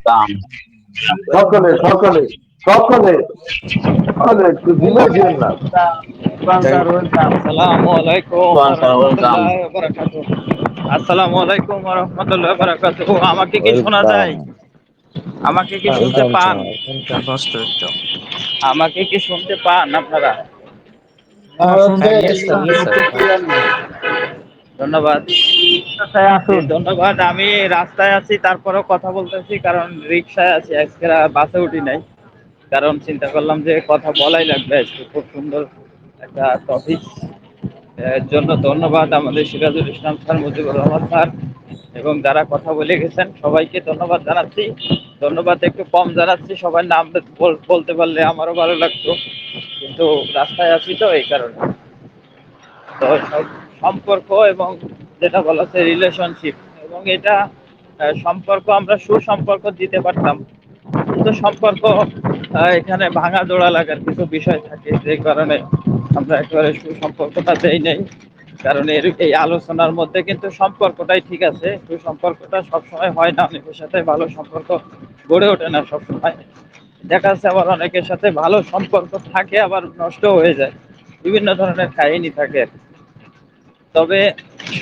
দাম। সকলে সকলে সকলে সকলে একটু দিলে দিন না। Thank আসসালামু আলাইকুম you, ওয়া sir. Welcome. রাহমাতুল্লাহি ওয়া বারাকাতুহু। আসসালামু আলাইকুম ওয়া রাহমাতুল্লাহি ওয়া বারাকাতুহু। আমাকে কি শোনা যায়? ওয়েলকাম। আমাকে কি শুনতে ওয়েলকাম পান? Sir, welcome. First to আমাকে কি শুনতে পান আপনারা? Yes, sir. Yes, sir. ধন্যবাদ। জি, আসুন। ধন্যবাদ। আমি রাস্তায় আছি, তারপরেও কথা বলতেছি, কারণ রিক্সায় আছি, আজকে বাসে উঠি নাই। কারণ চিন্তা করলাম যে কথা বলাই লাগবে আজকে। খুব সুন্দর একটা টপিক। এর জন্য ধন্যবাদ আমাদের সিরাজুল ইসলাম স্যার, মুজিবুর রহমান স্যার এবং যারা কথা বলে গেছেন সবাইকে ধন্যবাদ জানাচ্ছি। ধন্যবাদ একটু কম জানাচ্ছি, সবার নাম বলতে পারলে আমারও ভালো লাগতো, কিন্তু রাস্তায় আছি তো এই কারণে। তো সম্পর্ক এবং যেটা বলা হচ্ছে রিলেশনশিপ, এবং এটা সম্পর্ক আমরা সুসম্পর্ক দিতে পারতাম, কিন্তু সম্পর্ক এখানে ভাঙা জোড়া লাগার কিছু বিষয় থাকে, যে কারণে আমরা একেবারে সুসম্পর্কটা দেই নাই। কারণ এই আলোচনার মধ্যে কিন্তু সম্পর্কটাই ঠিক আছে, সুসম্পর্কটা সবসময় হয় না, অনেকের সাথে ভালো সম্পর্ক গড়ে ওঠে না সবসময়। দেখা যাচ্ছে আবার অনেকের সাথে ভালো সম্পর্ক থাকে, আবার নষ্ট হয়ে যায়, বিভিন্ন ধরনের কাহিনী থাকে। তবে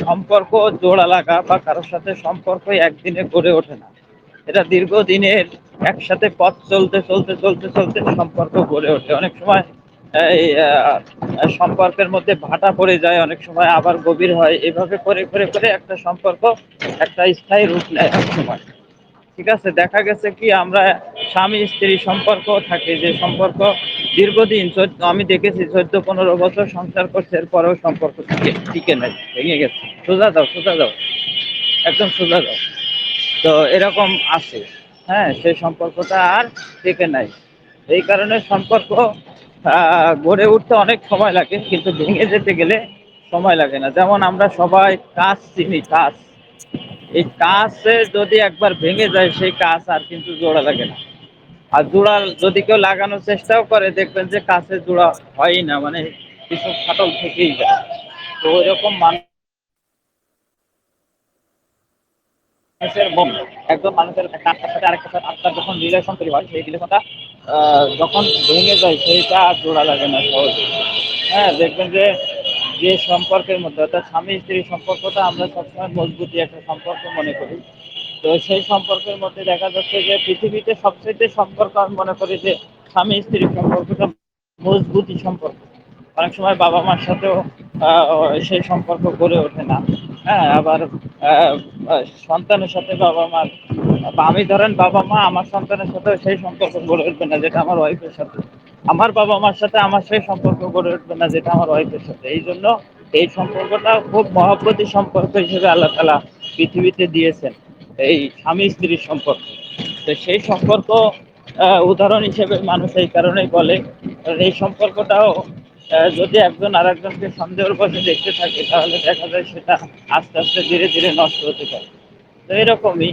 সম্পর্ক জোড়া লাগা বা কারোর সাথে সম্পর্ক একদিনে গড়ে ওঠে না, এটা দীর্ঘদিনের একসাথে পথ চলতে চলতে চলতে চলতে সম্পর্ক গড়ে ওঠে। অনেক সময় এই সম্পর্কের মধ্যে ভাটা পড়ে যায়, অনেক সময় আবার গভীর হয়, এভাবে করে করে করে একটা সম্পর্ক একটা স্থায়ী রূপ নেয় এক সময়। ঠিক আছে, দেখা গেছে কি আমরা স্বামী স্ত্রী সম্পর্ক থাকে, যে সম্পর্ক দীর্ঘদিন আমি দেখেছি 14-15 বছর সংসার করছে, এরপরেও সম্পর্ক টিকে নাই, ভেঙে গেছে। সোজা দাও, সোজা দাও, একদম সোজা দাও। তো এরকম আছে। হ্যাঁ, সেই সম্পর্কটা আর টিকে নাই। এই কারণে সম্পর্ক গড়ে উঠতে অনেক সময় লাগে, কিন্তু ভেঙে যেতে গেলে সময় লাগে না। যেমন আমরা সবাই কাজ চিনি, কাজ, এই কাছে যদি একবার ভেঙে যায় সেই কাজ আর কিন্তু জোড়া লাগে না। আর জোড়া যদি কেউ লাগানোর চেষ্টাও করে, দেখবেন যে কাছে জোড়া হয়ই না, মানে কিছু ফাটল থেকেই যায়। তো ওইরকম মানুষের মন, একজন মানুষের একটা আত্মার সাথে আরেকটার সাথে আত্মার যখন রিলেশন তৈরি হয়, সেই রিলেশনটা যখন ভেঙে যায় সেইটা আর জোড়া লাগে না সহজে। হ্যাঁ, দেখবেন যে যে সম্পর্কের মধ্যে, অর্থাৎ স্বামী স্ত্রীর সম্পর্কটা আমরা সবসময় মজবুতি একটা সম্পর্ক মনে করি। তো সেই সম্পর্কের মধ্যে দেখা যাচ্ছে যে পৃথিবীতে সবচেয়ে সম্পর্ক আমি মনে করি যে স্বামী স্ত্রীর সম্পর্কটা মজবুতি সম্পর্ক। অনেক সময় বাবা মার সাথেও সেই সম্পর্ক গড়ে ওঠে না। হ্যাঁ, আবার আহ, সন্তানের সাথে বাবা মার, বা আমি ধরেন বাবা মা, আমার সন্তানের সাথে সেই সম্পর্ক গড়ে উঠবে না যেটা আমার ওয়াইফের সাথে, আমার বাবা মার সাথে আমার সেই সম্পর্ক গড়ে উঠবে না যেটা আমার ওয়াইফের সাথে। এই জন্য এই সম্পর্কটা খুব মহব্বতী সম্পর্ক হিসেবে আল্লাহ তাআলা পৃথিবীতে দিয়েছেন, এই স্বামী স্ত্রীর সম্পর্ক। তো সেই সম্পর্ক উদাহরণ হিসেবে মানুষ এই কারণেই বলে, কারণ এই সম্পর্কটাও যদি একজন আর একজনকে সন্দেহের বশে দেখতে থাকে, তাহলে দেখা যায় সেটা আস্তে আস্তে ধীরে ধীরে নষ্ট হতে পারে। তো এরকমই।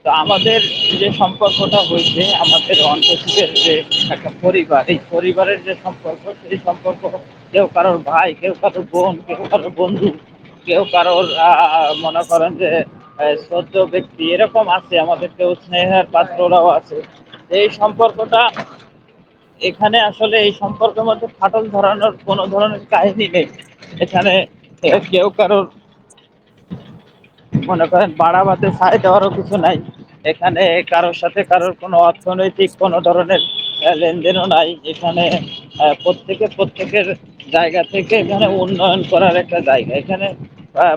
তো আমাদের যে সম্পর্কটা হয়েছে, আমাদের অন্তর্শীলের যে একটা পরিবার, এই পরিবারের যে সম্পর্ক, সেই সম্পর্ক কেউ কারোর ভাই, কেউ কারোর বোন, কেউ কারোর বন্ধু, কেউ কারোর মনে করেন যে শ্রদ্ধ ব্যক্তি, এরকম আছে, আমাদের কেউ স্নেহের পাত্ররাও আছে। এই সম্পর্কটা, এখানে আসলে এই সম্পর্কের মধ্যে ফাটল ধরানোর কোনো ধরনের কাহিনী নেই। এখানে কেউ কারোর মনে করেন বাড়াবাতে ছাই দেওয়ারও কিছু নাই। এখানে কারোর সাথে কারোর কোনো অর্থনৈতিক কোনো ধরনের লেনদেনও নাই। এখানে প্রত্যেকের জায়গা থেকে এখানে উন্নয়ন করার একটা জায়গা। এখানে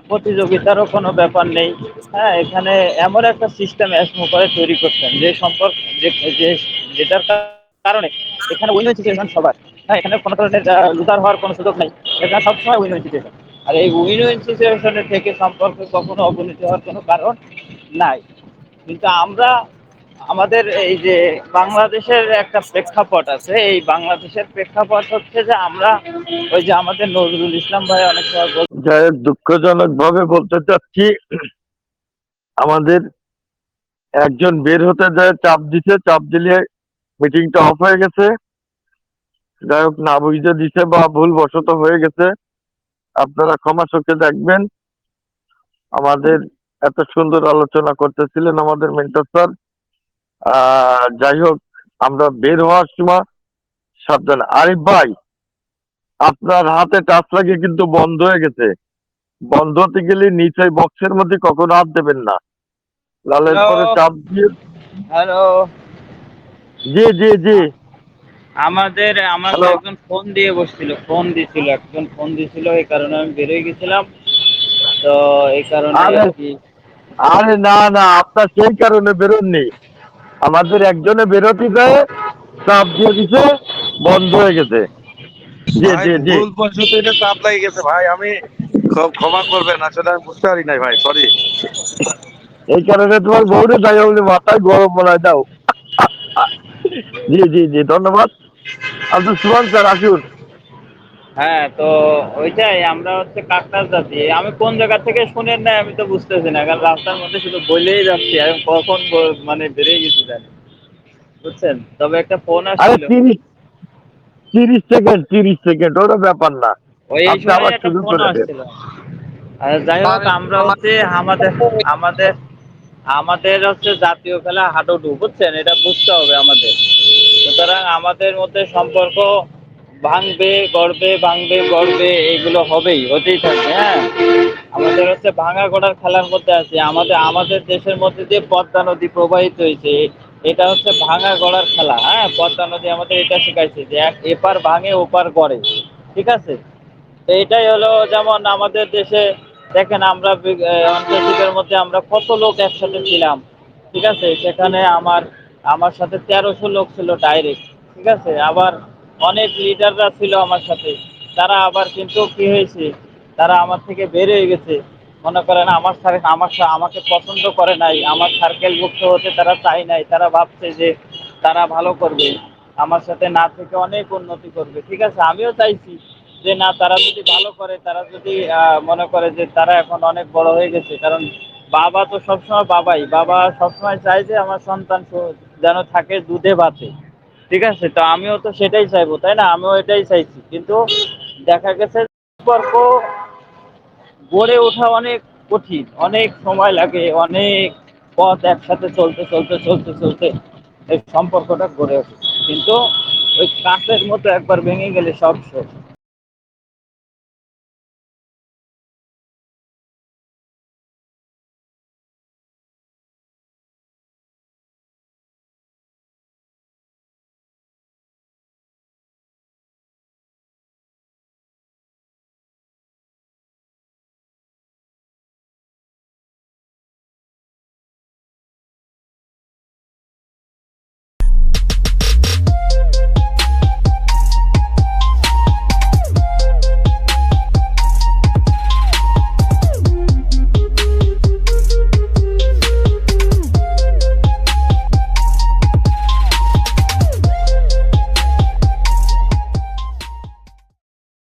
প্রতিযোগিতারও কোনো ব্যাপার নেই। হ্যাঁ, এখানে এমন একটা সিস্টেম এসমো করে তৈরি করছেন, যে সম্পর্ক যে যে- যেটার কারণে এখানে উইন উইন সিচুয়েশন সবার। হ্যাঁ, এখানে কোনো ধরনের লুজার হওয়ার কোনো সুযোগ নেই। এখানে সবসময় উইন উইন সিচুয়েশন। আর এই উইন উইন সিচুয়েশনে থেকে সম্পর্কে কখনো অবনতি হওয়ার কোনো কারণ নাই। কিন্তু আমরা আমাদের এই যে বাংলাদেশের একটা প্রেক্ষাপট আছে, এই বাংলাদেশের প্রেক্ষাপট হচ্ছে যে আমরা ওই যে আমাদের নজরুল ইসলাম ভাই অনেক সময় যাই হোক, দুঃখজনক ভাবে বলতে চাচ্ছি, আমাদের একজন বের হতে যায়, চাপ দিছে, চাপ দিলে মিটিংটা অফ হয়ে গেছে। যাই হোক, না বুঝতে দিছে বা ভুল বশত হয়ে গেছে, আপনারা ক্ষমা চোখে দেখবেন। আমাদের এত সুন্দর আলোচনা করতেছিলেন আমাদের মেন্টর স্যার, যাই হোক, আমরা বের হওয়ার সময় সাবধান। আরিফ ভাই, আপনার হাতে টাচ লাগিয়ে কিন্তু বন্ধ হয়ে গেছে। বন্ধ হতে গেলে নিচে বক্সের মধ্যে কখনো হাত দেবেন না, লালের হ্যালো, পরে চাপ দিয়ে। হ্যালো। জি জি জি। আমাকে হ্যালো। একজন ফোন দিছিল, এই কারণে আমি বেরিয়ে গেছিলাম। তো এই কারণে আরে আর কি। আরে না না, আপনার সেই কারণে বেরোননি। আমাদের একজনে বেরোতে যায়, চাপ দিয়ে দিছে, বন্ধ হয়ে গেছে। জি ভাই জি জি। ভুল বশত এটা চাপ লাগে গেছে ভাই, আমি ক্ষমা করবেন, আসলে আমি বুঝতে পারি নাই ভাই, সরি। এই কারণে তোমার বউরে যাই বলে মাথায় গরম বলায় দাও। জি জি জি, ধন্যবাদ। আব্দুল সুবহান স্যার, আসুন। হ্যাঁ, তো ওইটাই, আমরা হচ্ছে কাকটার জাতি। আমি কোন জায়গা থেকে শুনেন নাই আমি তো বুঝতেছি না, কারণ রাস্তার মধ্যে শুধু বলেই যাচ্ছি, আমি কখন মানে বেরিয়ে গেছি জানি, বুঝছেন। তবে একটা ফোন আরে আসছিল। 30 সেকেন্ড, 30 সেকেন্ড, ওটা ব্যাপার না। ওই এই আপনি সময় আবার একটা শুরু ফোন করে দেন। আসছিল। যাই হোক, আমরা হচ্ছে আমাদের আমাদের হচ্ছে জাতীয় খেলা হাডুডু, বুঝছেন, এটা বুঝতে হবে আমাদের। সুতরাং আমাদের মধ্যে সম্পর্ক ভাঙবে এইগুলো হতেই থাকবে। হ্যাঁ, আমাদের হচ্ছে ভাঙা গড়ার খেলার মধ্যে আছে। আমাদের দেশের মধ্যে যে পদ্মা নদী প্রবাহিত হয়েছে, এটা হচ্ছে ভাঙা গড়ার খেলা। হ্যাঁ, পদ্মা নদী আমাদের এটা শিখাইছে যে এপার ভাঙে ওপার গড়ে। ঠিক আছে। তো এটাই হলো, যেমন আমাদের দেশে দেখেন, আমরা অন্তর্শীলের মধ্যে আমরা কত লোক একসাথে ছিলাম। ঠিক আছে, সেখানে আমার আমার সাথে 1300 লোক ছিল ডাইরেক্ট। ঠিক আছে, আবার অনেক লিডাররা ছিল আমার সাথে। তারা আবার কিন্তু কি হয়েছে, তারা আমার থেকে বের হয়ে গেছে। মনে করেন আমাকে পছন্দ করে নাই, আমার সার্কেলভুক্ত হতে তারা চায় নাই। তারা ভাবছে যে তারা ভালো করবে, আমার সাথে না থেকে অনেক উন্নতি করবে। ঠিক আছে, আমিও চাইছি যে না, তারা যদি ভালো করে, তারা যদি মনে করে যে তারা এখন অনেক বড় হয়ে গেছে। কারণ বাবা তো সবসময় বাবা সবসময় চায় যে আমার সন্তান যেন থাকে দুধে ভাতে। ঠিক আছে, তো আমিও তো সেটাই চাইবো, তাই না? আমিও এটাই চাইছি, কিন্তু দেখা গেছে সম্পর্ক গড়ে ওঠা অনেক কঠিন, অনেক সময় লাগে, অনেক পথ একসাথে চলতে এই সম্পর্কটা গড়ে ওঠে। কিন্তু ওই কাঁচের মতো একবার ভেঙে গেলে সব শেষ।